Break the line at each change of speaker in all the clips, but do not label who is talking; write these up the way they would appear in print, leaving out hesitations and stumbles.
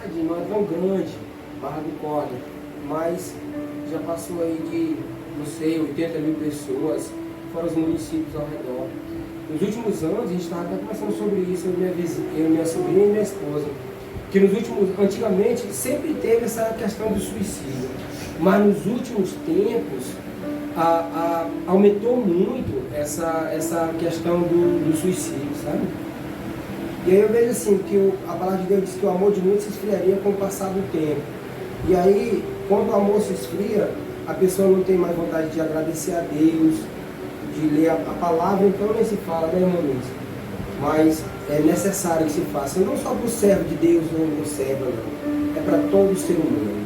cidade não é tão grande, Barra do Corda, mas já passou aí de, não sei, 80 mil pessoas, fora os municípios ao redor. Nos últimos anos, a gente estava até conversando sobre isso, minha sobrinha e minha esposa, que antigamente sempre teve essa questão do suicídio, mas nos últimos tempos aumentou muito essa questão do suicídio, sabe? E aí eu vejo assim, que a palavra de Deus diz que o amor de muitos se esfriaria com o passar do tempo. E aí, quando o amor se esfria, a pessoa não tem mais vontade de agradecer a Deus, de ler a palavra, então nem se fala, né, irmão Luiz? Mas é necessário que se faça, não só para o servo de Deus ou servo, não. É para todo ser humano.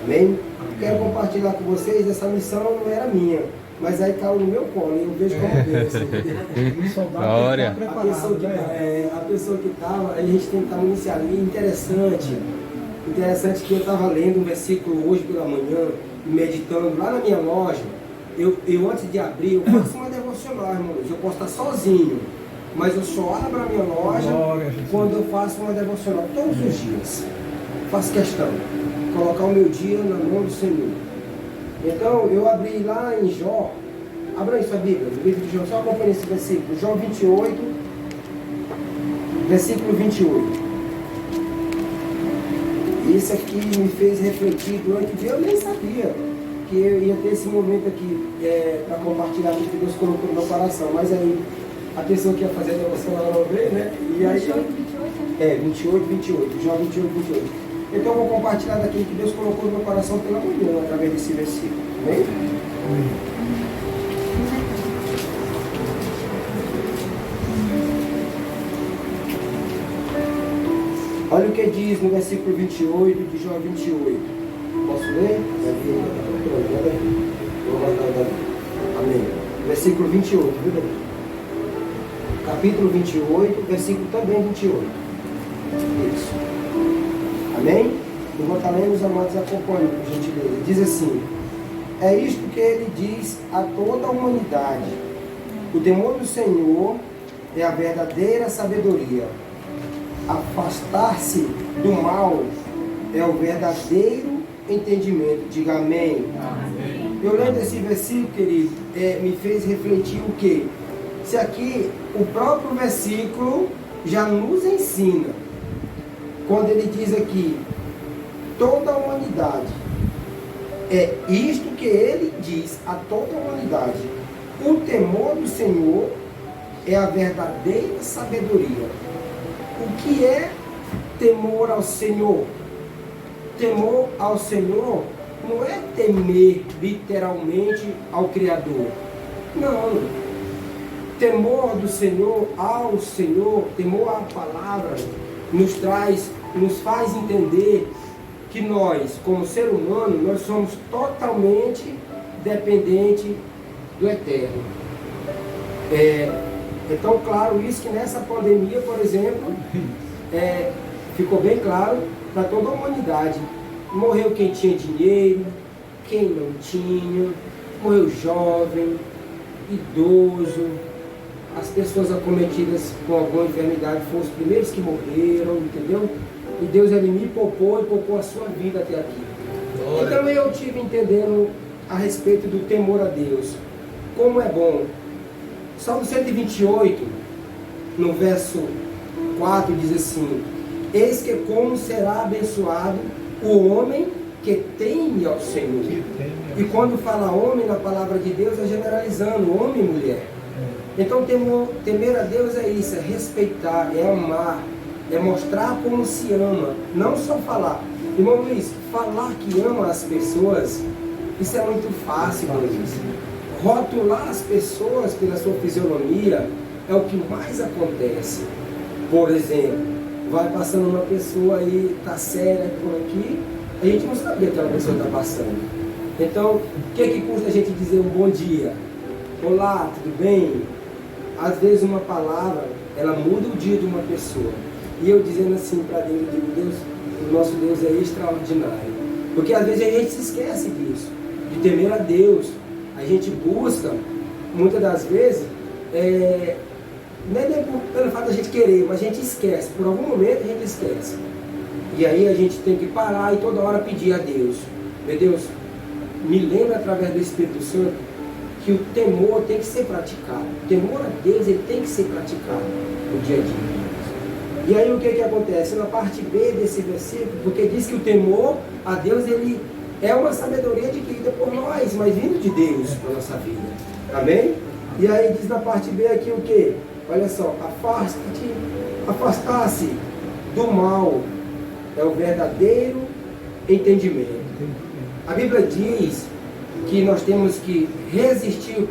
Amém? Quero compartilhar com vocês, essa missão não era minha, mas aí caiu no meu colo, e eu vejo como Deus.
Glória.
A pessoa que estava, a gente tem que estar iniciando. Interessante que eu estava lendo um versículo hoje pela manhã, meditando lá na minha loja. Eu antes de abrir, eu faço uma devocional, irmãos. Eu posso estar sozinho, mas eu só abro a minha loja quando eu faço uma devocional, todos os dias. Faço questão de colocar o meu dia na mão do Senhor. Então, eu abri lá em Jó, abra aí sua Bíblia, no livro de Jó, só acompanhe esse versículo, Jó 28, versículo 28. Isso aqui me fez refletir durante o dia, eu nem sabia que eu ia ter esse momento aqui para compartilhar o que Deus colocou no meu coração, mas aí a pessoa que ia fazer a devoção ela não veio, né? E aí, 28, Jó 28, 28. Então eu vou compartilhar daquilo que Deus colocou no meu coração pela manhã, através desse versículo. Amém? Olha o que diz no versículo 28 de Jó 28. Posso ler? Amém. Versículo 28, viu? Capítulo 28, versículo também 28. Isso. Amém? Enquanto a lemos, amados, acompanhem, por gentileza. Diz assim: é isto que ele diz a toda a humanidade. O temor do Senhor é a verdadeira sabedoria. Afastar-se do mal é o verdadeiro entendimento. Diga amém. Amém. Eu lendo esse versículo, querido, me fez refletir o quê? Se aqui o próprio versículo já nos ensina, quando ele diz aqui, toda a humanidade, é isto que ele diz a toda a humanidade: o temor do Senhor é a verdadeira sabedoria. O que é temor ao Senhor? Temor ao Senhor não é temer literalmente ao Criador. Não. Temor do Senhor ao Senhor, temor à palavra, nos faz entender que nós, como ser humano, nós somos totalmente dependentes do Eterno. É tão claro isso que nessa pandemia, por exemplo, ficou bem claro para toda a humanidade. Morreu quem tinha dinheiro, quem não tinha, morreu jovem, idoso, as pessoas acometidas com alguma enfermidade foram os primeiros que morreram, entendeu? E Deus, ele me poupou e poupou a sua vida até aqui. Então eu tive entendendo a respeito do temor a Deus. Como é bom. Salmo 128, no verso 4, diz assim: eis que como será abençoado o homem que teme ao Senhor. E quando fala homem na palavra de Deus, é generalizando, homem e mulher. Então temer a Deus é isso, é respeitar, é amar, é mostrar como se ama, não só falar. Irmão Luiz, falar que ama as pessoas, isso é muito fácil, irmão Luiz. Rotular as pessoas pela sua fisionomia é o que mais acontece. Por exemplo, vai passando uma pessoa aí, está séria por aqui, a gente não sabia que aquela pessoa está passando. Então, o que custa a gente dizer um bom dia? Olá, tudo bem? Às vezes uma palavra, ela muda o dia de uma pessoa. E eu dizendo assim para Deus, eu digo: Deus, o nosso Deus é extraordinário. Porque às vezes a gente se esquece disso, de temer a Deus. A gente busca, muitas das vezes, não é nem pelo fato da gente querer, mas a gente esquece. Por algum momento a gente esquece. E aí a gente tem que parar e toda hora pedir a Deus. Meu Deus, me lembra através do Espírito Santo que o temor tem que ser praticado. O temor a Deus, ele tem que ser praticado no dia a dia. E aí o que acontece? Na parte B desse versículo, porque diz que o temor a Deus, ele é uma sabedoria adquirida por nós, mas vindo de Deus para a nossa vida. Amém? E aí diz na parte B aqui o que? Olha só, afastar-se do mal é o verdadeiro entendimento. A Bíblia diz que nós temos que resistir,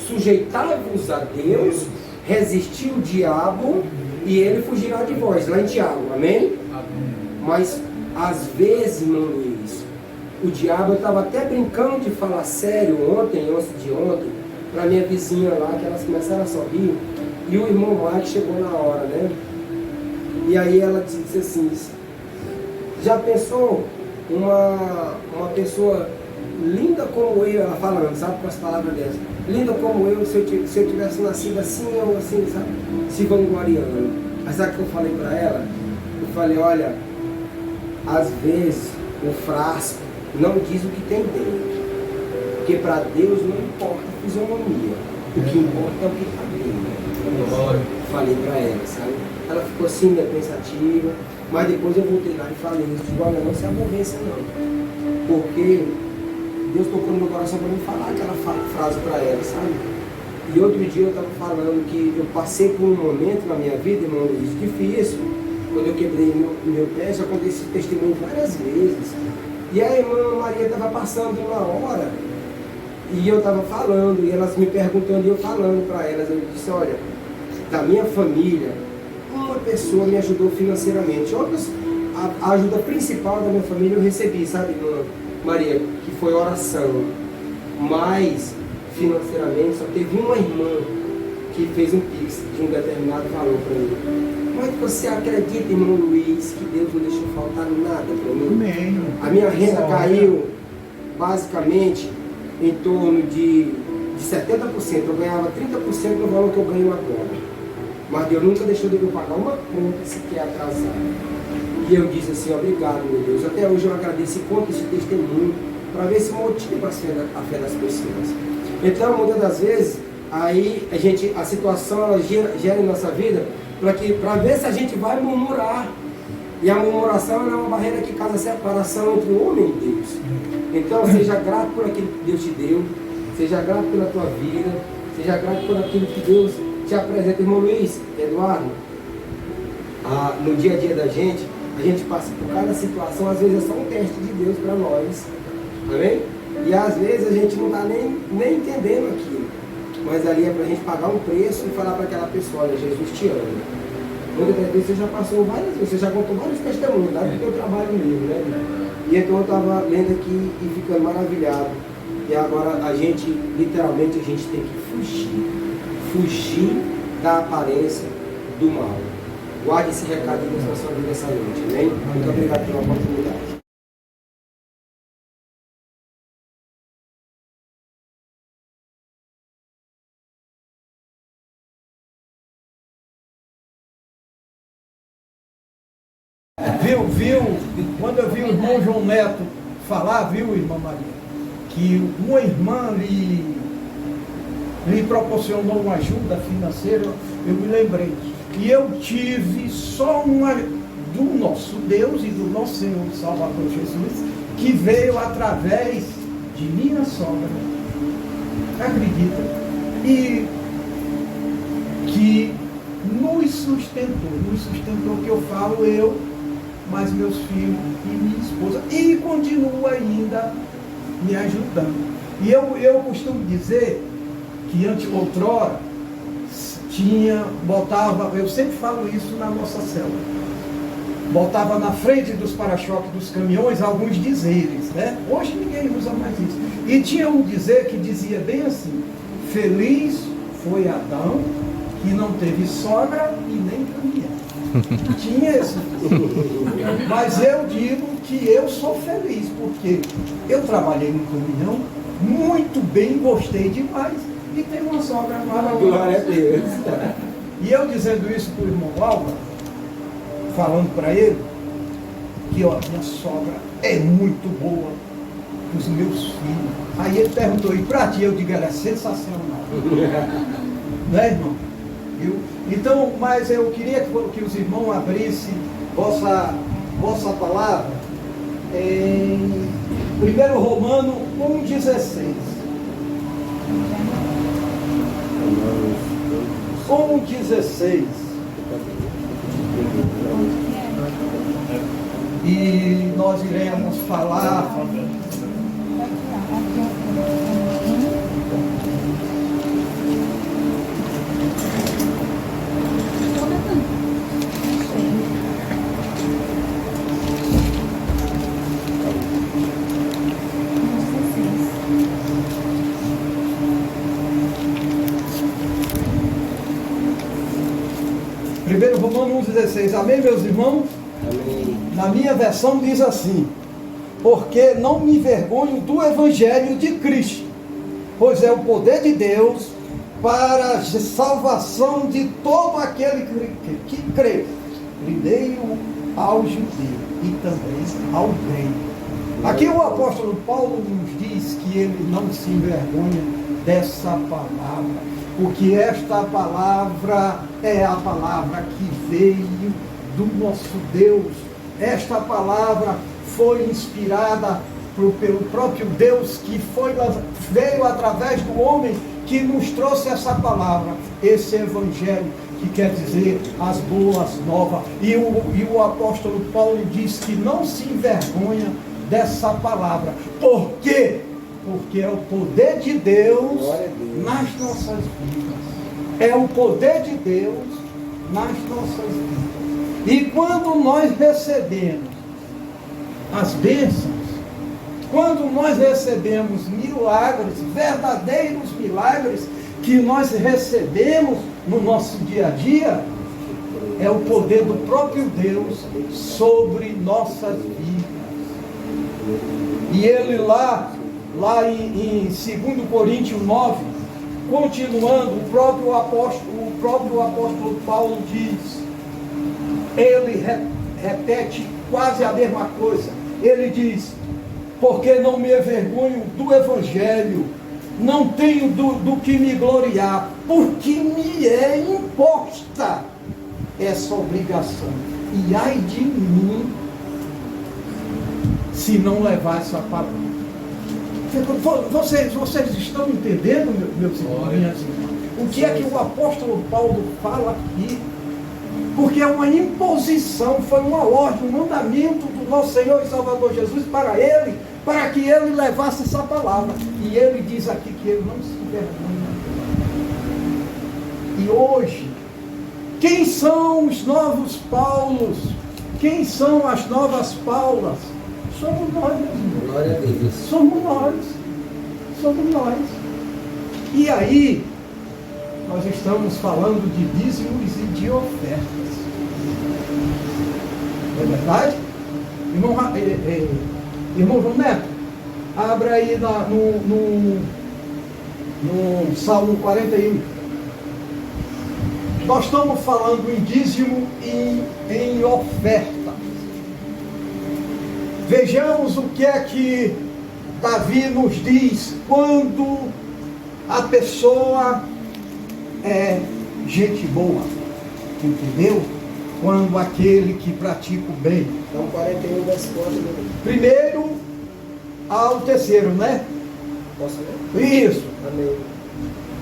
sujeitar-vos a Deus, resistir o diabo e ele fugirá de vós, lá em Tiago, amém? Mas às vezes, irmão Luiz, o diabo, eu estava até brincando de falar sério ontem, antes de ontem, para minha vizinha lá, que elas começaram a sorrir, e o irmão Mike chegou na hora, né? E aí ela disse assim, já pensou uma pessoa linda como eu, ela falando, sabe, com as palavras dessas, linda como eu, se eu tivesse nascido assim ou assim, sabe, se vangloriando. Mas sabe o que eu falei para ela? Eu falei, olha, às vezes o frasco não diz o que tem dentro, porque para Deus não importa a fisionomia, o que importa é o que está dentro. Falei para ela, sabe? Ela ficou assim, meio pensativa, mas depois eu voltei lá e falei, olha, não se aborreça não, porque Deus tocou no meu coração para me falar aquela frase para ela, sabe? E outro dia eu estava falando que eu passei por um momento na minha vida, irmão Luiz, difícil. Quando eu quebrei meu pé, já contei esse testemunho várias vezes. E a irmã Maria estava passando uma hora, e eu estava falando, e elas me perguntando, e eu falando para elas, eu disse, olha, da minha família, uma pessoa me ajudou financeiramente. A ajuda principal da minha família eu recebi, sabe, irmã Maria, que foi oração. Mas, financeiramente, só teve uma irmã que fez um pix de um determinado valor para mim. Mas você acredita, irmão Luiz, que Deus não deixou faltar nada para mim? A minha renda caiu, basicamente, em torno de 70%. Eu ganhava 30% do valor que eu ganho agora. Mas Deus nunca deixou de eu pagar uma conta sequer atrasada. E eu disse assim, obrigado, meu Deus. Até hoje eu agradeço e conto esse testemunho para ver se motiva a fé das pessoas. Então, muitas das vezes, aí a situação ela gera em nossa vida para ver se a gente vai murmurar. E a murmuração é uma barreira que causa separação entre o homem e Deus. Então, seja grato por aquilo que Deus te deu, seja grato pela tua vida, seja grato por aquilo que Deus te apresenta. Irmão Luiz, Eduardo, no dia a dia da gente, a gente passa por cada situação, às vezes é só um teste de Deus para nós, amém? E às vezes a gente não está nem entendendo aquilo, mas ali é para a gente pagar um preço e falar para aquela pessoa, olha, Jesus te ama. Muitas vezes você já passou várias vezes, você já contou vários testemunhos, lá do teu trabalho mesmo, né? E então eu estava lendo aqui e ficando maravilhado. E agora a gente, literalmente, a gente tem que fugir da aparência do mal. Guarde esse recado de Deus na sua vida essa noite, amém? Muito obrigado pela oportunidade.
Quando eu vi o irmão João Neto falar, viu, irmã Maria, que uma irmã lhe proporcionou uma ajuda financeira, eu me lembrei. E eu tive só uma do nosso Deus e do nosso Senhor Salvador Jesus, que veio através de minha sogra. Acredita? E que nos sustentou, que eu falo eu, mas meus filhos e minha esposa, e continua ainda me ajudando. E eu costumo dizer que outrora botava, eu sempre falo isso na nossa célula, botava na frente dos para-choques dos caminhões alguns dizeres, né? Hoje ninguém usa mais isso. E tinha um dizer que dizia bem assim: feliz foi Adão que não teve sogra e nem caminhão. Tinha esse. Mas eu digo que eu sou feliz, porque eu trabalhei no caminhão muito bem, gostei demais, e tenho uma sogra maravilhosa.
Glória a Deus.
E eu dizendo isso para o irmão Álvaro, falando para ele, que ó, minha sogra é muito boa para os meus filhos. Aí ele perguntou, e para ti? Eu digo, ela é sensacional. Não é, irmão? Então, mas eu queria que os irmãos abrissem vossa palavra em 1 Romano 1,16. 1,16. E nós iremos falar. Primeiro Romanos 1,16. Amém, meus irmãos?
Amém.
Na minha versão diz assim: porque não me envergonho do Evangelho de Cristo, pois é o poder de Deus para a salvação de todo aquele que crê, primeiro ao judeu e também ao grego. Aqui o apóstolo Paulo nos diz que ele não se envergonha dessa palavra, porque esta palavra é a palavra que veio do nosso Deus. Esta palavra foi inspirada pelo próprio Deus, que veio através do homem que nos trouxe essa palavra, esse evangelho, que quer dizer as boas novas. E o apóstolo Paulo diz que não se envergonha dessa palavra. Por quê? Porque é o poder de Deus nas nossas vidas. É o poder de Deus nas nossas vidas. E quando nós recebemos as bênçãos, quando nós recebemos milagres, verdadeiros milagres, que nós recebemos no nosso dia a dia, é o poder do próprio Deus sobre nossas vidas. E ele lá em 2 Coríntios 9, continuando, o próprio apóstolo Paulo diz, ele repete quase a mesma coisa. Ele diz, porque não me envergonho do Evangelho, não tenho do que me gloriar, porque me é imposta essa obrigação. E ai de mim, se não levar essa palavra. Vocês estão entendendo, meus irmãos? O que é que o apóstolo Paulo fala aqui? Porque é uma imposição, foi uma ordem, um mandamento do nosso Senhor e Salvador Jesus para ele, para que ele levasse essa palavra. E ele diz aqui que ele não se envergonha. E hoje, quem são os novos Paulos? Quem são as novas Paulas? Somos nós, meus irmãos.
Glória a Deus.
Somos nós. Somos nós. E aí, nós estamos falando de dízimos e de ofertas. Não é verdade? Irmão João Neto, abra aí no Salmo 41. Nós estamos falando em dízimo e em oferta. Vejamos o que é que Davi nos diz quando a pessoa é gente boa, entendeu? Quando aquele que pratica o bem.
Então 41 das contas.
Primeiro ao terceiro, né?
Posso ler?
Isso.
Amém.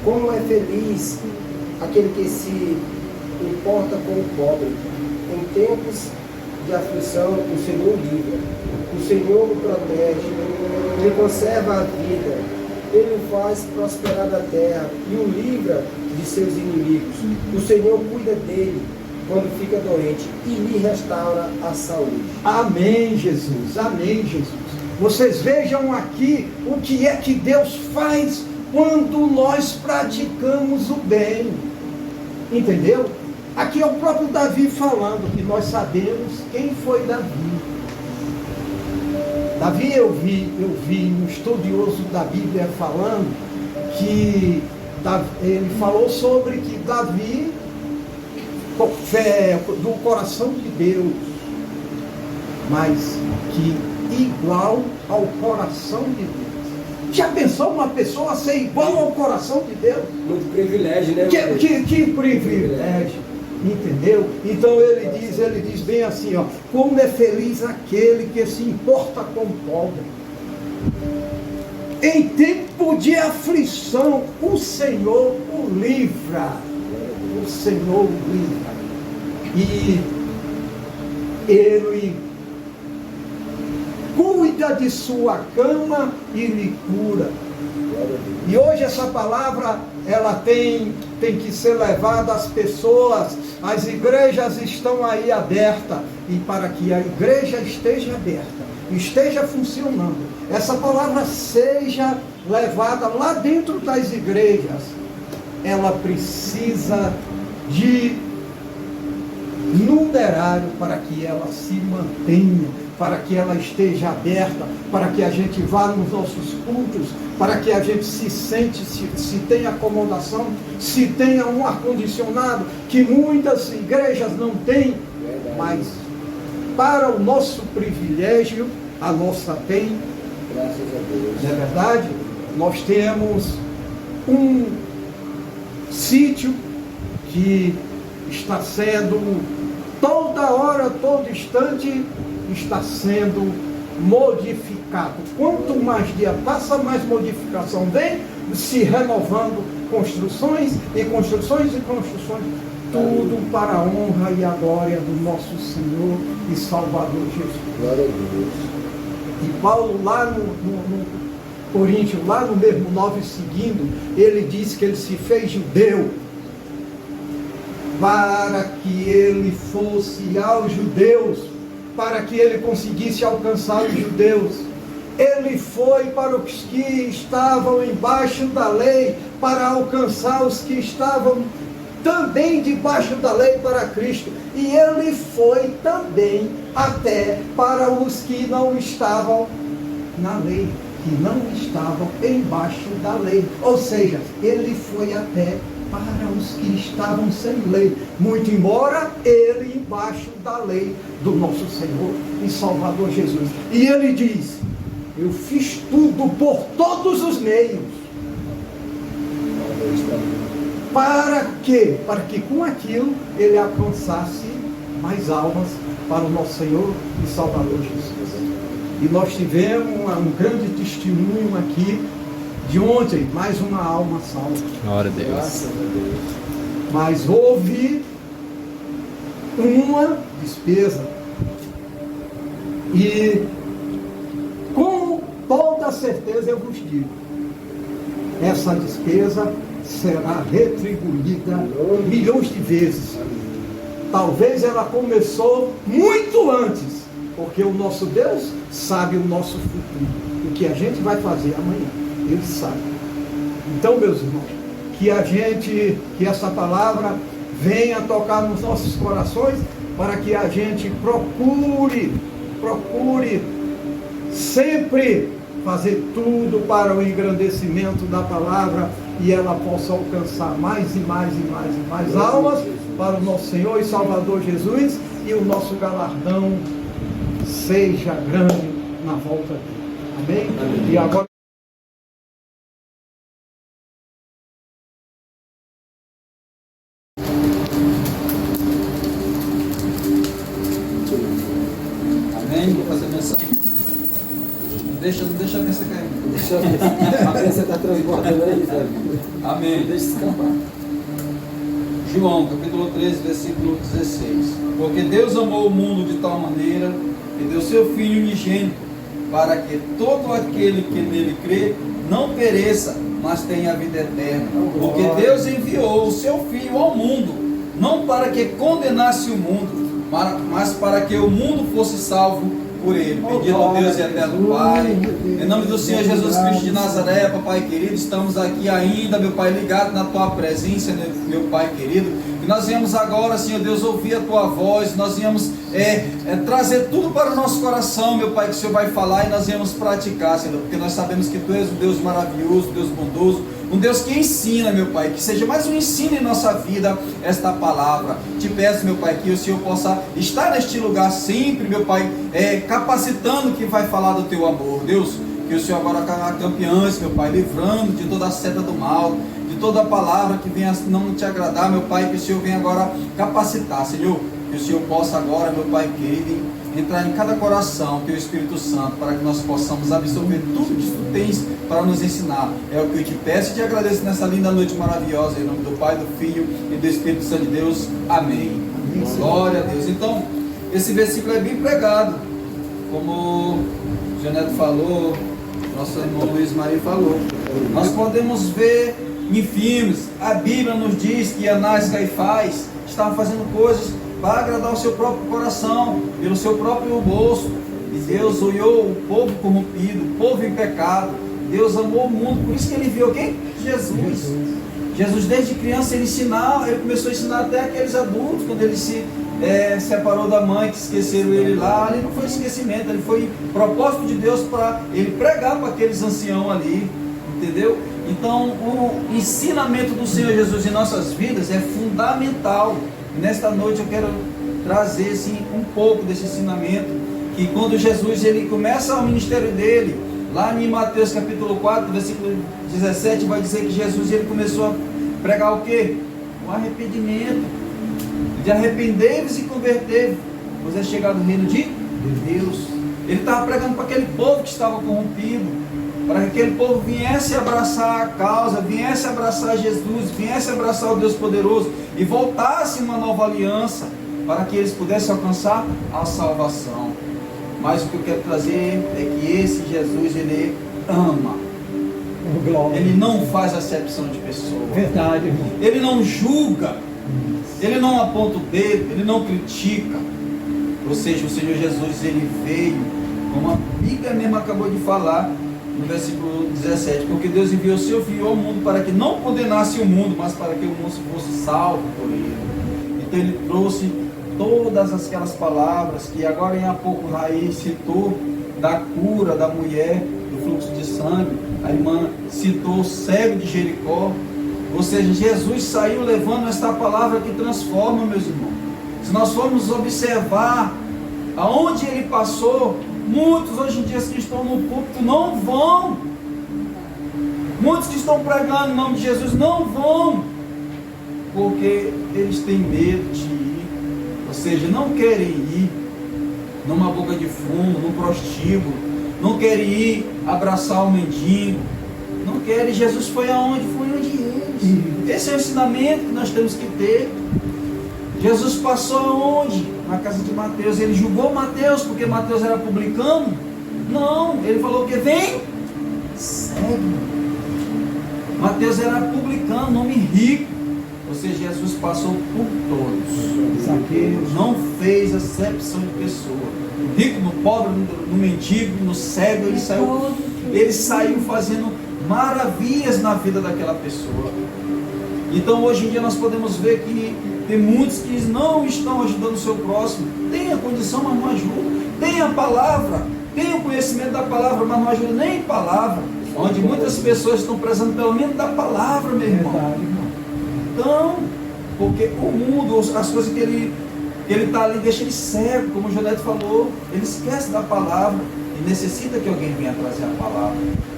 Como é feliz aquele que se importa com o pobre. Em tempos de aflição, o Senhor livra. O Senhor o protege. Ele conserva a vida. Ele o faz prosperar da terra e o livra de seus inimigos. O Senhor cuida dele quando fica doente e lhe restaura a saúde. Amém, Jesus. Amém, Jesus. Vocês vejam aqui o que é que Deus faz quando nós praticamos o bem. Entendeu? Aqui é o próprio Davi falando, que nós sabemos quem foi Davi. Davi, eu vi um estudioso da Bíblia falando que ele falou sobre que Davi, do coração de Deus,
mas que igual ao coração de Deus. Já pensou uma pessoa ser igual ao coração de Deus?
Muito privilégio, né?
Que privilégio, entendeu? Então ele diz bem assim, ó, como é feliz aquele que se importa com o pobre. Em tempo de aflição, o Senhor o livra. O Senhor o livra. E Ele cuida de sua cama e lhe cura. E hoje essa palavra, ela tem que ser levada às pessoas. As igrejas estão aí abertas. E para que a igreja esteja aberta, esteja funcionando, essa palavra seja levada lá dentro das igrejas, ela precisa de numerário para que ela se mantenha, para que ela esteja aberta, para que a gente vá nos nossos cultos, para que a gente se sente, se tenha acomodação, se tenha um ar-condicionado, que muitas igrejas não têm, mas para o nosso privilégio, a nossa tem.
Graças a Deus.
Não é verdade? Nós temos um sítio que está sendo, toda hora, todo instante, está sendo modificado. Quanto mais dia passa, mais modificação vem, se renovando, construções e construções e construções, tudo para a honra e a glória do nosso Senhor e Salvador Jesus.
Glória a Deus.
E Paulo, lá no Coríntios, lá no mesmo 9 seguindo, ele diz que ele se fez judeu para que ele fosse aos judeus, para que ele conseguisse alcançar os judeus. Ele foi para os que estavam embaixo da lei, para alcançar os que estavam também debaixo da lei para Cristo. E ele foi também até para os que não estavam na lei, que não estavam embaixo da lei. Ou seja, ele foi até para os que estavam sem lei, muito embora ele embaixo da lei do nosso Senhor e Salvador Jesus. E ele diz: eu fiz tudo por todos os meios. Para quê? Para que com aquilo ele alcançasse mais almas para o nosso Senhor e Salvador Jesus. E nós tivemos um grande testemunho aqui de ontem, mais uma alma salva.
Glória a Deus.
Graças a Deus.
Mas houve uma despesa. E com toda certeza eu vos digo, essa despesa será retribuída milhões de vezes. Talvez ela começou muito antes, porque o nosso Deus sabe o nosso futuro, o que a gente vai fazer amanhã, Ele sabe. Então, meus irmãos, que essa palavra venha tocar nos nossos corações, para que a gente procure sempre fazer tudo para o engrandecimento da palavra, e ela possa alcançar mais e mais e mais e mais almas para o nosso Senhor e Salvador Jesus, e o nosso galardão seja grande na volta dele. Amém? Amém. E agora
vou fazer mensagem. Não deixa a bênção cair.
Deixa eu ver. A bênção está transbordando aí, sabe?
Amém.
Deixa escapar.
João, capítulo 13, versículo 16. Porque Deus amou o mundo de tal maneira que deu seu Filho unigênito, para que todo aquele que nele crê não pereça, mas tenha a vida eterna. Porque Deus enviou o seu Filho ao mundo, não para que condenasse o mundo, mas para que o mundo fosse salvo por ele. Bendito Deus e eterno Pai, em nome do Senhor Jesus Cristo de Nazaré, Papai querido, estamos aqui ainda, meu Pai, ligado na tua presença, meu Pai querido. E nós viemos agora, Senhor Deus, ouvir a Tua voz. Nós viemos trazer tudo para o nosso coração, meu Pai, que o Senhor vai falar, e nós viemos praticar, Senhor, porque nós sabemos que Tu és um Deus maravilhoso, um Deus bondoso, um Deus que ensina, meu Pai, que seja mais um ensino em nossa vida esta palavra. Te peço, meu Pai, que o Senhor possa estar neste lugar sempre, meu Pai, capacitando que vai falar do Teu amor, Deus. Que o Senhor agora acampe antes, meu Pai, livrando de toda a seta do mal, de toda a palavra que venha não te agradar, meu Pai, que o Senhor venha agora capacitar, Senhor. Que o Senhor possa agora, meu Pai querido, entrar em cada coração, Teu Espírito Santo, para que nós possamos absorver tudo que Tu tens para nos ensinar. É o que eu te peço e te agradeço nessa linda noite maravilhosa, em nome do Pai, do Filho e do Espírito Santo de Deus. Amém. Glória a Deus. Então, esse versículo é bem pregado, como o Joneto falou, nosso irmão Luiz Maria falou. Nós podemos ver em filmes, a Bíblia nos diz que Anás e Caifás estavam fazendo coisas para agradar o seu próprio coração, pelo seu próprio bolso. E Deus olhou o povo corrompido, o povo em pecado. Deus amou o mundo, por isso que Ele enviou quem? Jesus. Jesus desde criança Ele começou a ensinar até aqueles adultos, quando Ele se separou da mãe, que esqueceram Ele lá. Ali não foi esquecimento, Ele foi propósito de Deus para Ele pregar para aqueles anciãos ali, entendeu? Então o ensinamento do Senhor Jesus em nossas vidas é fundamental. E nesta noite eu quero trazer assim, um pouco desse ensinamento, que quando Jesus ele começa o ministério dele, lá em Mateus capítulo 4, versículo 17, vai dizer que Jesus ele começou a pregar o quê? O arrependimento. De arrepender-vos e converter-vos, pois é chegado o reino de Deus. Ele estava pregando para aquele povo que estava corrompido, para que aquele povo viesse abraçar a causa, viesse abraçar Jesus, viesse abraçar o Deus poderoso e voltasse uma nova aliança, para que eles pudessem alcançar a salvação. Mas o que eu quero trazer é que esse Jesus, ele ama. Ele não faz acepção de pessoa.
Verdade, irmão.
Ele não julga. Ele não aponta o dedo, ele não critica. Ou seja, o Senhor Jesus, ele veio, como a Bíblia mesmo acabou de falar, no versículo 17, porque Deus enviou o seu Filho ao mundo para que não condenasse o mundo, mas para que o mundo fosse salvo por ele. Então ele trouxe todas aquelas palavras que agora em há pouco Raí citou, da cura da mulher, do fluxo de sangue. A irmã citou o cego de Jericó. Ou seja, Jesus saiu levando esta palavra que transforma, meus irmãos. Se nós formos observar aonde ele passou, muitos hoje em dia que estão no púlpito não vão. Muitos que estão pregando em nome de Jesus não vão, porque eles têm medo de ir. Ou seja, não querem ir numa boca de fumo, num prostíbulo, não querem ir abraçar o mendigo, não querem. Jesus foi aonde? Foi onde eles. Esse é o ensinamento que nós temos que ter. Jesus passou aonde? Na casa de Mateus. Ele julgou Mateus porque Mateus era publicano? Não, ele falou que vem, segue. Mateus era publicano, nome rico. Ou seja, Jesus passou por todos. Zaqueu não fez acepção de pessoa. No rico, no pobre, no mendigo, no cego, ele saiu fazendo maravilhas na vida daquela pessoa. Então hoje em dia nós podemos ver que tem muitos que não estão ajudando o seu próximo. Tem a condição, mas não ajuda. Tem a palavra, tem o conhecimento da palavra, mas não ajuda nem em palavra. Onde muitas pessoas estão prezando pelo menos da palavra, meu irmão. Então, porque o mundo, as coisas que ele está ali, deixa ele cego, como o Joneto falou. Ele esquece da palavra e necessita que alguém venha trazer a palavra.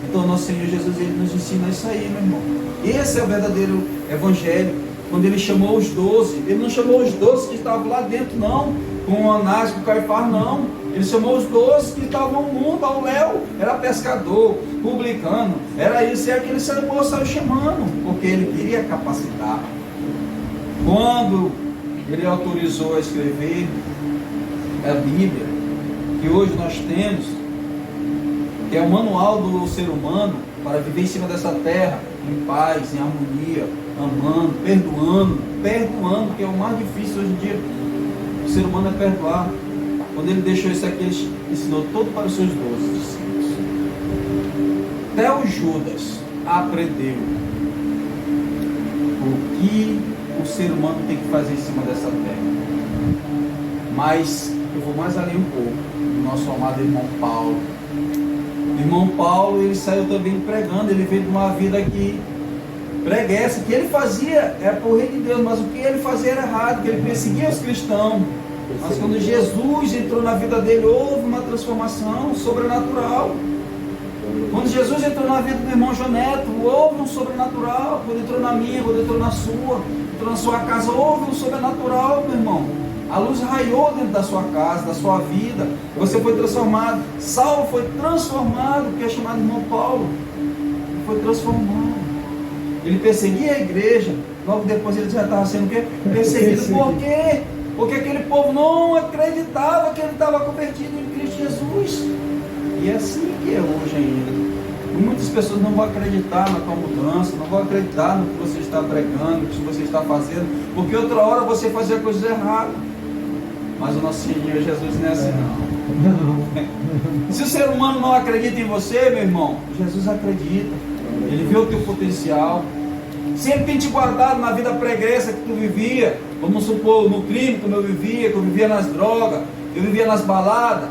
Então nosso Senhor Jesus, ele nos ensina isso aí, meu irmão. Esse é o verdadeiro evangelho. Quando ele chamou os 12, ele não chamou os 12 que estavam lá dentro, não, com Anás, com Caifás, não. Ele chamou os 12 que estavam no mundo. O Léo era pescador, publicano, era isso e aquilo. Ele saiu chamando, porque ele queria capacitar. Quando ele autorizou a escrever a Bíblia, que hoje nós temos, que é o manual do ser humano para viver em cima dessa terra, em paz, em harmonia, amando, perdoando, que é o mais difícil hoje em dia. O ser humano é perdoar. Quando ele deixou isso aqui, ele ensinou todo para os seus 12 discípulos. Até o Judas aprendeu o que o ser humano tem que fazer em cima dessa terra. Mas eu vou mais além um pouco, do nosso amado irmão Paulo. O irmão Paulo, ele saiu também pregando, ele veio de uma vida que preguiça, que ele fazia por reino de Deus, mas o que ele fazia era errado, que ele perseguia os cristãos. Mas quando Jesus entrou na vida dele, houve uma transformação sobrenatural. Quando Jesus entrou na vida do irmão Joneto, houve um sobrenatural. Quando entrou na minha, quando entrou na sua casa, houve um sobrenatural, meu irmão. A luz raiou dentro da sua casa, da sua vida. Você foi transformado. Saulo foi transformado, que é chamado irmão Paulo. Ele foi transformado. Ele perseguia a igreja. Logo depois ele já estava sendo o quê? Perseguido. Por quê? Porque aquele povo não acreditava que ele estava convertido em Cristo Jesus. E é assim que é hoje ainda. Muitas pessoas não vão acreditar na tua mudança, não vão acreditar no que você está pregando, no que você está fazendo, porque outra hora você fazia coisas erradas. Mas o nosso Senhor Jesus não é assim não. Se o ser humano não acredita em você, meu irmão, Jesus acredita. Ele vê o teu potencial. Se Ele tem te guardado na vida pregressa que tu vivia, vamos supor, no crime como eu vivia nas drogas, eu vivia nas baladas,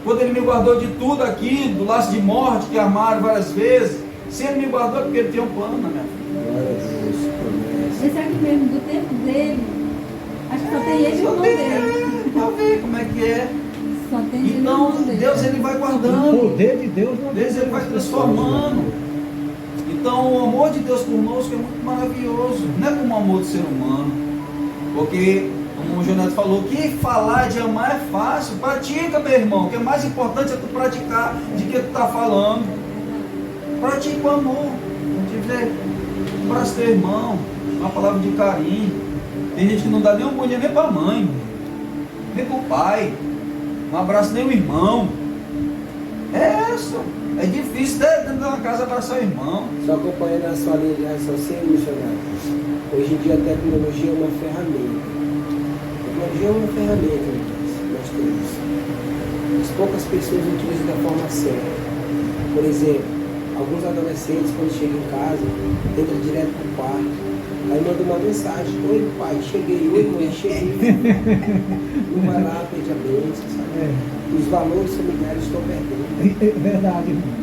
quando Ele me guardou de tudo aqui, do laço de morte que armaram várias vezes, se Ele me guardou é porque Ele tem um plano na minha vida.
Esse aqui mesmo, do tempo dele, acho que só tem ele e o irmão dele.
Pra ver como é que é.
Só tem ele e o
Então,
irmão dele.
Deus Ele vai guardando.
O poder de Deus não
Deus Ele vai transformando. Então, o amor de Deus conosco é muito maravilhoso. Não é como o amor do ser humano. Porque, como o Joneto falou, que falar de amar é fácil. Pratica, meu irmão. O que é mais importante é tu praticar de que tu está falando. Pratica o amor. Abraça teu irmão. Uma palavra de carinho. Tem gente que não dá nem um bom dia nem para a mãe, nem para o pai. Um abraço nem o irmão. É difícil dentro de uma casa abraçar o irmão.
Só acompanhando a sua linha de raciocínio, missionário. Hoje em dia a tecnologia é uma ferramenta. A tecnologia é uma ferramenta que nós temos. Mas poucas pessoas utilizam da forma certa. Por exemplo, alguns adolescentes, quando chegam em casa, entram direto para o quarto, aí mandam uma mensagem: oi pai, cheguei, oi mãe, cheguei. Não vai lá, pede a bênção, sabe? Os valores familiares estão perdendo.
É verdade, irmão.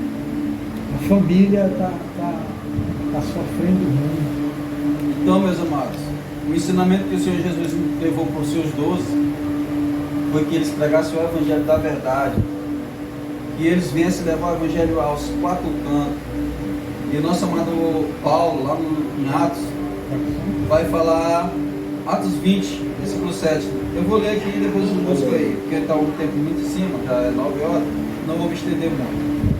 A família está sofrendo muito.
Então, meus amados, o ensinamento que o Senhor Jesus levou para os seus 12 foi que eles pregassem o Evangelho da verdade, que eles viessem levar o Evangelho aos 4 cantos. E o nosso amado Paulo, lá em Atos, vai falar, Atos 20, versículo 7. Eu vou ler aqui e depois eu busco aí, porque está um tempo muito em cima, já é 9 horas, não vou me estender muito.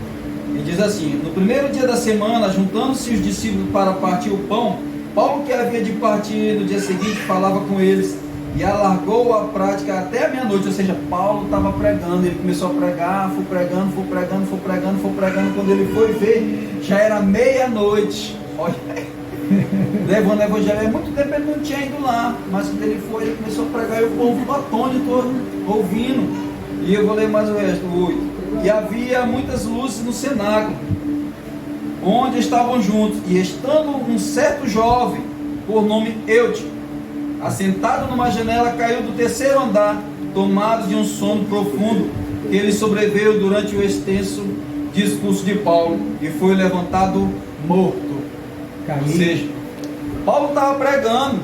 E diz assim: no primeiro dia da semana, juntando-se os discípulos para partir o pão, Paulo, que havia de partir no dia seguinte, falava com eles e alargou a prática até a meia-noite. Ou seja, Paulo estava pregando, ele começou a pregar, foi pregando. Quando ele foi ver, já era meia-noite. Olha aí, levando o evangelho. Há muito tempo ele não tinha ido lá, mas quando ele foi, ele começou a pregar e o povo ficou atônito, ouvindo. E eu vou ler mais o resto, o 8. E havia muitas luzes no cenáculo, onde estavam juntos, e estando um certo jovem, por nome Eutico, assentado numa janela, caiu do 3º andar, tomado de um sono profundo, que ele sobreveio durante o extenso discurso de Paulo, e foi levantado morto. Ou seja, Paulo estava pregando,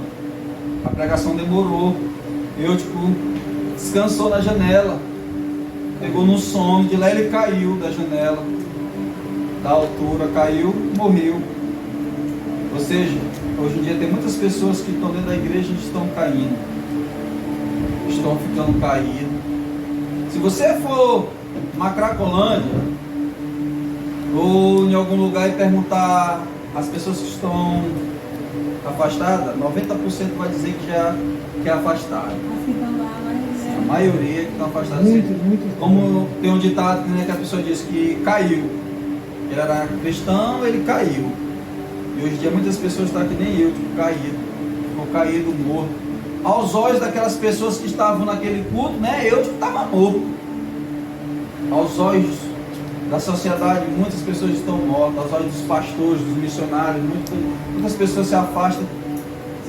a pregação demorou, Eutico descansou na janela, pegou no sono, de lá ele caiu da janela, da altura, caiu, morreu. Ou seja, hoje em dia tem muitas pessoas que estão dentro da igreja e estão caindo, estão ficando caídos. Se você for uma Cracolândia ou em algum lugar e perguntar às pessoas que estão afastadas, 90% vai dizer que é afastado. A maioria que estão afastados. Como tem um ditado, né, que a pessoa diz que caiu. Ele era cristão, ele caiu. E hoje em dia muitas pessoas estão que nem eu, tipo, ficou caído, morto. Aos olhos daquelas pessoas que estavam naquele culto, né, eu estava morto. Aos olhos da sociedade, muitas pessoas estão mortas. Aos olhos dos pastores, dos missionários, muitas pessoas se afastam.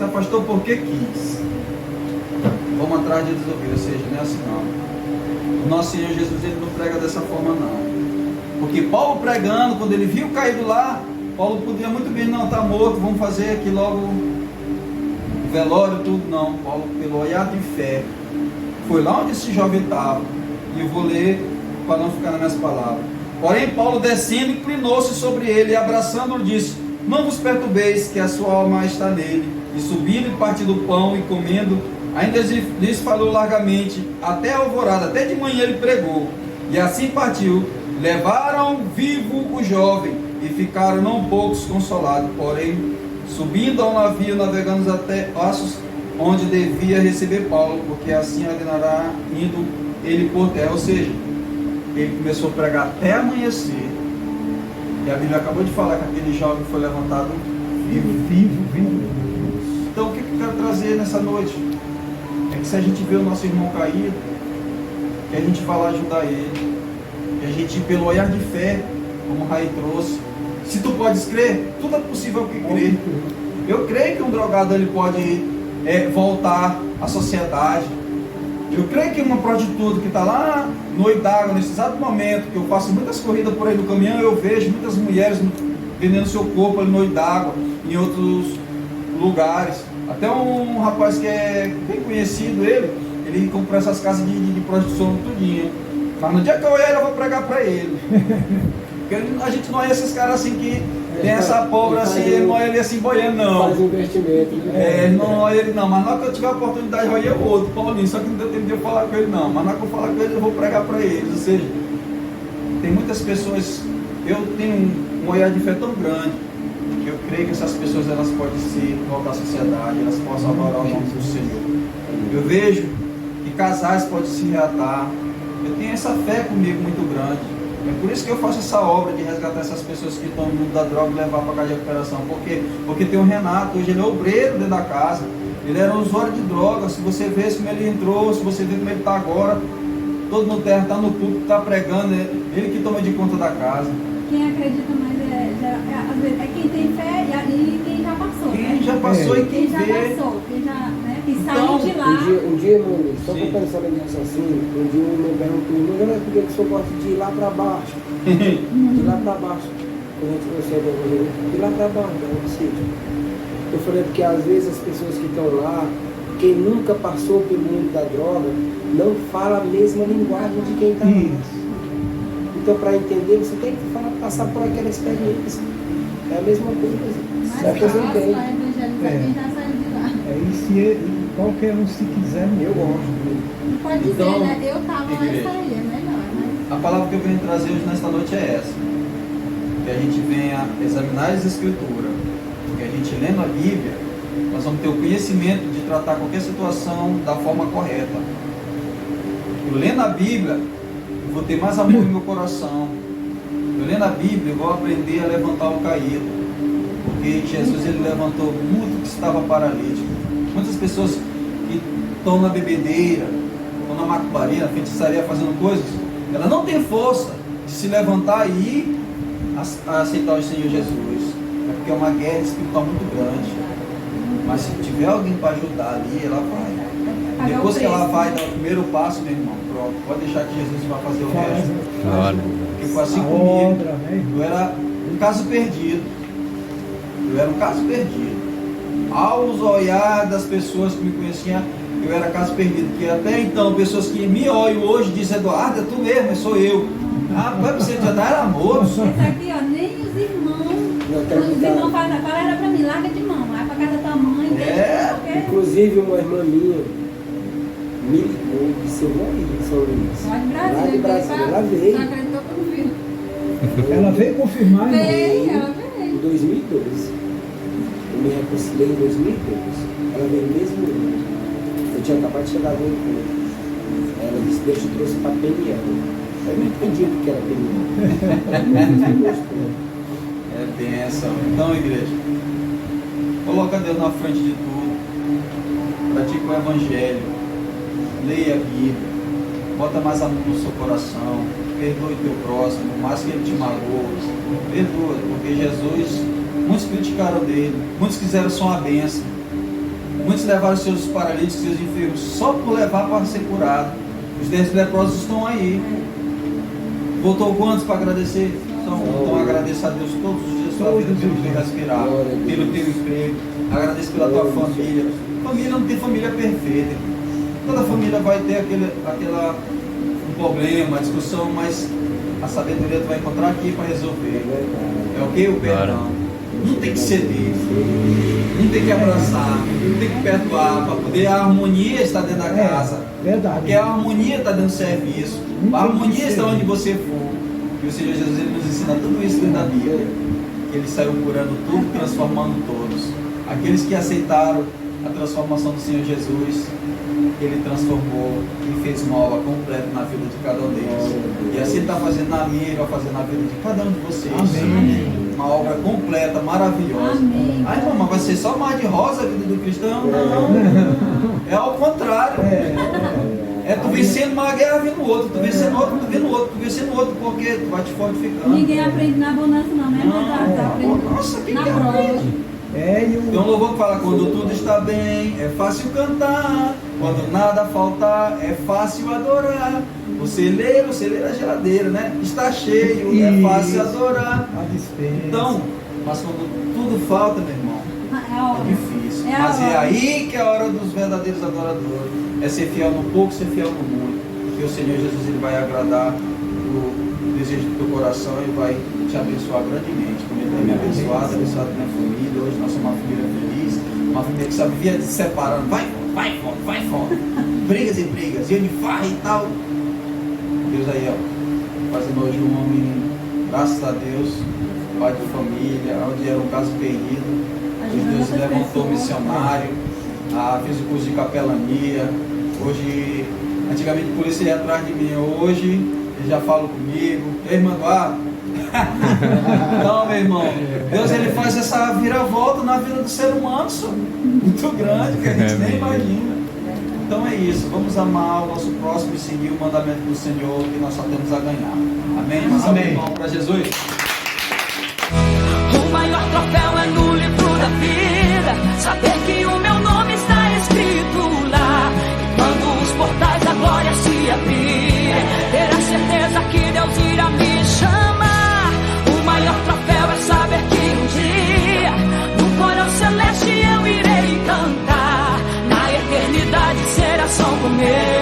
Se afastou porque quis. Vamos atrás de resolver, ou seja, não é assim não. O nosso Senhor Jesus, ele não prega dessa forma não. Porque Paulo pregando, quando ele viu caído lá, Paulo podia muito bem, não, está morto, vamos fazer aqui logo o velório, tudo. Não, Paulo, pelo olhar de fé, foi lá onde esse jovem estava. E eu vou ler para não ficar nas minhas palavras. Porém, Paulo descendo, inclinou-se sobre ele e abraçando-o disse: não vos perturbeis, que a sua alma está nele. E subindo e partindo o pão e comendo, ainda lhes falou largamente, até a alvorada, até de manhã ele pregou. E assim partiu. Levaram vivo o jovem e ficaram não poucos consolados. Porém, subindo ao navio, navegando até Assos, onde devia receber Paulo, porque assim ordenará indo ele por terra. Ou seja, ele começou a pregar até amanhecer. E a Bíblia acabou de falar que aquele jovem foi levantado vivo. Então o que eu quero trazer nessa noite? É que se a gente vê o nosso irmão caído, que a gente vai lá ajudar ele. Que a gente, pelo olhar de fé, como o Rai trouxe, se tu podes crer, tudo é possível que crer. Eu creio que um drogado ele pode voltar à sociedade. Eu creio que uma prostituta que está lá no olho d'água, nesse exato momento, que eu faço muitas corridas por aí no caminhão, eu vejo muitas mulheres vendendo seu corpo ali no olho d'água, em outros lugares. Até um rapaz que é bem conhecido, ele comprou essas casas de prostituição tudinho. Mas no dia que eu olhar, eu vou pregar para ele. Porque a gente não é esses caras assim que tem essa pobre assim, ele não é ele assim boiando, não.
Faz investimento.
Não é ele não, mas na hora que eu tiver a oportunidade, eu ia outro, Paulinho, só que não deu tempo de eu falar com ele não. Mas na hora que eu falar com ele, eu vou pregar para eles. Ou seja, tem muitas pessoas, eu tenho um olhar de fé tão grande, que eu creio que essas pessoas elas podem se voltar à sociedade, elas possam adorar o nome do Senhor. Eu vejo que casais podem se reatar. Eu tenho essa fé comigo muito grande. É por isso que eu faço essa obra de resgatar essas pessoas que estão no mundo da droga e levar para a casa de recuperação. Porque tem o Renato, hoje ele é obreiro dentro da casa. Ele era usuário de droga. Se você vê como ele entrou, se você vê como ele está agora, todo no terra, está no púlpito, está pregando, é ele que toma de conta da casa.
Quem acredita mais às vezes, é quem tem fé e quem já passou.
Quem já passou e quem
já
vê.
passou, quem já, né, que
Então,
saiu de lá.
Um dia, irmão, só
Sim.
contando essa lembrança assim, um dia o irmão perguntou, mas por que o senhor gosta de ir lá para baixo? De lá para baixo. Quando a gente consegue de lá para baixo, não precisa. Eu falei, porque às vezes as pessoas que estão lá, quem nunca passou pelo mundo da droga, não fala a mesma linguagem de quem está lá. Então, para entender, você tem que passar por aquela experiência. É a mesma coisa.
Mas
É a coisa
nossa,
que tem.
evangelizar quem já saiu de lá.
E se qualquer um se quiser,
Eu gosto.
Não pode
Então,
dizer, né? Eu estava lá e
igreja.
saí, é melhor, né?
A palavra que eu venho trazer hoje nesta noite é essa. Que a gente venha examinar as Escrituras. Que a gente lendo a Bíblia, nós vamos ter o conhecimento de tratar qualquer situação da forma correta. Eu lendo a Bíblia, eu vou ter mais amor no meu coração. Eu lendo a Bíblia, eu vou aprender a levantar o caído. Porque Jesus ele levantou muito que estava paralítico. Muitas pessoas que estão na bebedeira, estão na macumbaria, na feitiçaria fazendo coisas, ela não tem força de se levantar e ir a aceitar o Senhor Jesus. É porque é uma guerra espiritual muito grande. Mas se tiver alguém para ajudar ali, ela vai. Depois que ela vai dar o primeiro passo, meu irmão, pronto, pode deixar que Jesus vai fazer o resto. Porque foi assim comigo. Eu era um caso perdido. Aos olhar das pessoas que me conheciam, eu era caso perdido. Porque até então, pessoas que me olham hoje dizem, Eduardo, é tu mesmo, sou eu. Ah, você já era moço.
Esse aqui, ó, nem os irmãos falaram pra mim, larga de mão, vai pra casa da tua mãe.
Inclusive uma irmã minha me ligou e disse, eu vou ir em São Luís.
Lá de Brasília,
ela veio.
Não acreditou que eu não vi.
Ela veio confirmar, né?
Veio, ela
Em
veio.
2012. Eu me reconciliei em 2012. Ela veio no mesmo ano. Eu tinha acabado de chegar no encontro. Ela disse, Deus te trouxe para Peniel. Eu não entendi o que era Peniel.
É bênção. Então, igreja, coloca Deus na frente de tudo. Pratica o Evangelho. Leia a Bíblia. Bota mais amor no seu coração. Perdoe teu próximo, mais que ele te magoou. Perdoa, porque Jesus, muitos criticaram dele, muitos quiseram só a bênção. Muitos levaram seus paralíticos, seus enfermos, só por levar para ser curado. Os 10 leprosos estão aí. Voltou quantos para agradecer? Só um. Então agradeça a Deus todos os dias da sua vida, pelo teu respirar, pelo teu emprego. Agradeça pela tua família. Família não tem família perfeita. Toda família vai ter um problema, uma discussão, mas a sabedoria tu vai encontrar aqui para resolver. É o que? O perdão. Não tem que ceder, não tem que abraçar, não tem que perdoar, para poder a harmonia estar dentro da casa.
Verdade.
Porque a harmonia está dentro do serviço, a harmonia está onde você for. E o Senhor Jesus ele nos ensina tudo isso dentro da Bíblia. Que ele saiu curando tudo, transformando todos. Aqueles que aceitaram a transformação do Senhor Jesus, ele transformou e fez uma obra completa na vida de cada um deles. E assim está fazendo na minha e vai fazer na vida de cada um de vocês.
Amém.
Uma obra completa, maravilhosa.
Amém.
Ai, mamãe, vai ser só mar de rosa a vida do cristão? Não. É ao contrário. É tu vencendo uma guerra, vindo outro. Tu vencendo outro, tu vendo outro. Tu vencendo outro, porque tu vai te fortificando.
Ninguém aprende na bonança, não, né? Mas aprende
Nossa, que
na
guerra.
prova.
E
Tem um louvor que fala: quando tudo está bem, é fácil cantar. Quando nada faltar, é fácil adorar. O celeiro é a geladeira, né? Está cheio, é fácil adorar.
a dispensa.
Então, mas quando tudo falta, meu irmão,
É
é difícil.
É a
Mas é
hora.
aí que é a hora dos verdadeiros adoradores. É ser fiel no pouco, ser fiel no muito. Porque o Senhor Jesus ele vai agradar o desejo do teu coração e vai te abençoar grandemente. Como ele tem me abençoado minha família. Hoje nós somos uma família feliz, uma família que só vivia se separando. Vai fora. Brigas e brigas, e ele farra e tal. Deus aí, ó, fazendo hoje um homem, graças a Deus, pai de família, onde era um caso perdido. Hoje Deus levantou missionário, fez o curso de capelania. Hoje, antigamente por isso ele ia atrás de mim. Hoje ele já fala comigo. Ei, irmão Eduardo. Não, meu irmão, Deus ele faz essa viravolta na vida do ser humano, muito grande, que a gente nem imagina. Então é isso, vamos amar o nosso próximo e seguir o mandamento do Senhor, que nós só temos a ganhar. Amém? Mas amém. Vamos para Jesus.
O maior troféu é no livro da vida, saber que o meu nome está escrito lá. E quando os portais da glória se abrirem, ter a certeza que Deus irá me chamar. O maior troféu é saber que um dia no coro celeste eu irei cantar. Na eternidade será só com ele.